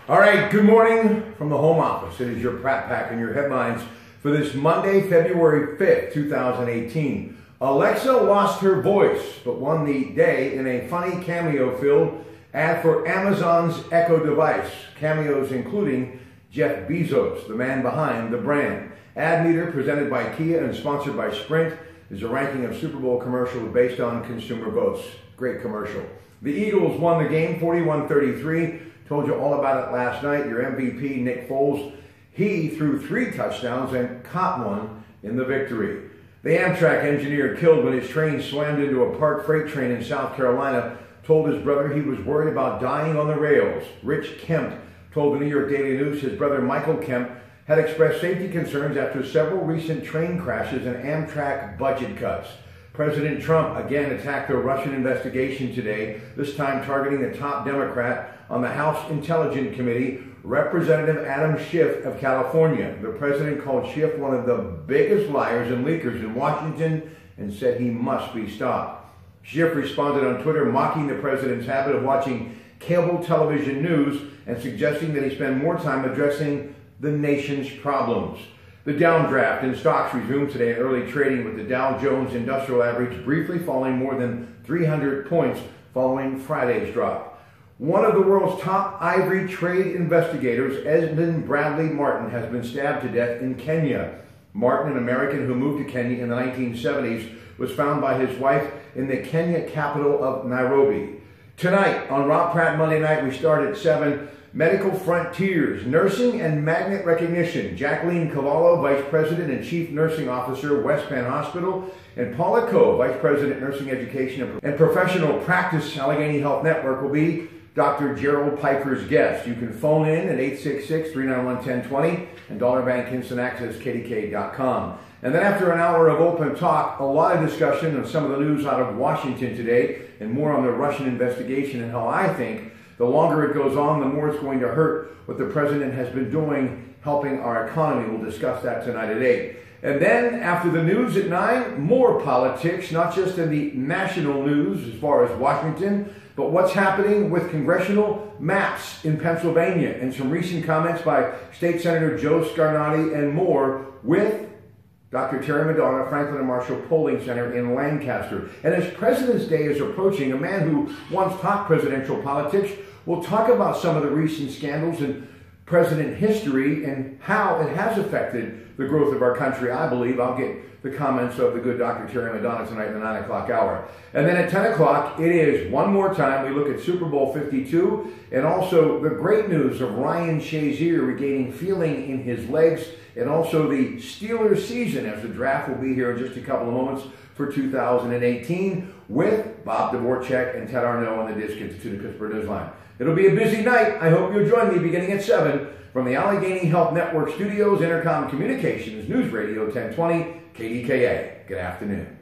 All right, good morning from the home office. It is your Pratte Pack and your headlines for this Monday, February 5th, 2018. Alexa lost her voice, but won the day in a funny cameo-filled ad for Amazon's Echo device. Cameos including Jeff Bezos, the man behind the brand. Ad Meter, presented by Kia and sponsored by Sprint, is a ranking of Super Bowl commercials based on consumer votes. Great commercial. The Eagles won the game 41-33. Told you all about it last night. Your MVP, Nick Foles, he threw 3 touchdowns and caught one in the victory. The Amtrak engineer killed when his train slammed into a parked freight train in South Carolina told his brother he was worried about dying on the rails. Rich Kemp told the New York Daily News his brother Michael Kemp had expressed safety concerns after several recent train crashes and Amtrak budget cuts. President Trump again attacked the Russian investigation today, this time targeting the top Democrat on the House Intelligence Committee, Representative Adam Schiff of California. The president called Schiff one of the biggest liars and leakers in Washington and said he must be stopped. Schiff responded on Twitter mocking the president's habit of watching cable television news and suggesting that he spend more time addressing the nation's problems. The downdraft in stocks resumed today in early trading, with the Dow Jones Industrial Average briefly falling more than 300 points following Friday's drop. One of the world's top ivory trade investigators, Esmond Bradley Martin, has been stabbed to death in Kenya. Martin, an American who moved to Kenya in the 1970s, was found by his wife in the Kenya capital of Nairobi. Tonight on Rob Pratte Monday Night, we start at 7. Medical Frontiers, Nursing and Magnet Recognition. Jacqueline Cavallo, Vice President and Chief Nursing Officer, West Penn Hospital, and Paula Coe, Vice President, Nursing Education and Professional Practice, Allegheny Health Network, will be Dr. Gerald Piper's guest. You can phone in at 866-391-1020 and Dollar Bank Instant Access, KDK.com. And then after an hour of open talk, a lot of discussion on some of the news out of Washington today and more on the Russian investigation and how I think the longer it goes on, the more it's going to hurt what the president has been doing, helping our economy. We'll discuss that tonight at 8. And then after the news at 9, more politics, not just in the national news as far as Washington, but what's happening with congressional maps in Pennsylvania and some recent comments by State Senator Joe Scarnati and more with Dr. Terry Madonna, Franklin and Marshall Polling Center in Lancaster. And as President's Day is approaching, a man who once taught presidential politics will talk about some of the recent scandals in president history and how it has affected the growth of our country. I believe I'll get the comments of the good Dr. Terry Madonna tonight in the 9 o'clock hour. And then at 10 o'clock, it is one more time. We look at Super Bowl 52 and also the great news of Ryan Shazier regaining feeling in his legs, and also the Steelers season, as the draft will be here in just a couple of moments for 2018 with Bob Dvorak and Ted Arnott on the Disc Institute of Pittsburgh Newsline. It'll be a busy night. I hope you'll join me beginning at 7 from the Allegheny Health Network Studios, Intercom Communications, News Radio 1020, KDKA. Good afternoon.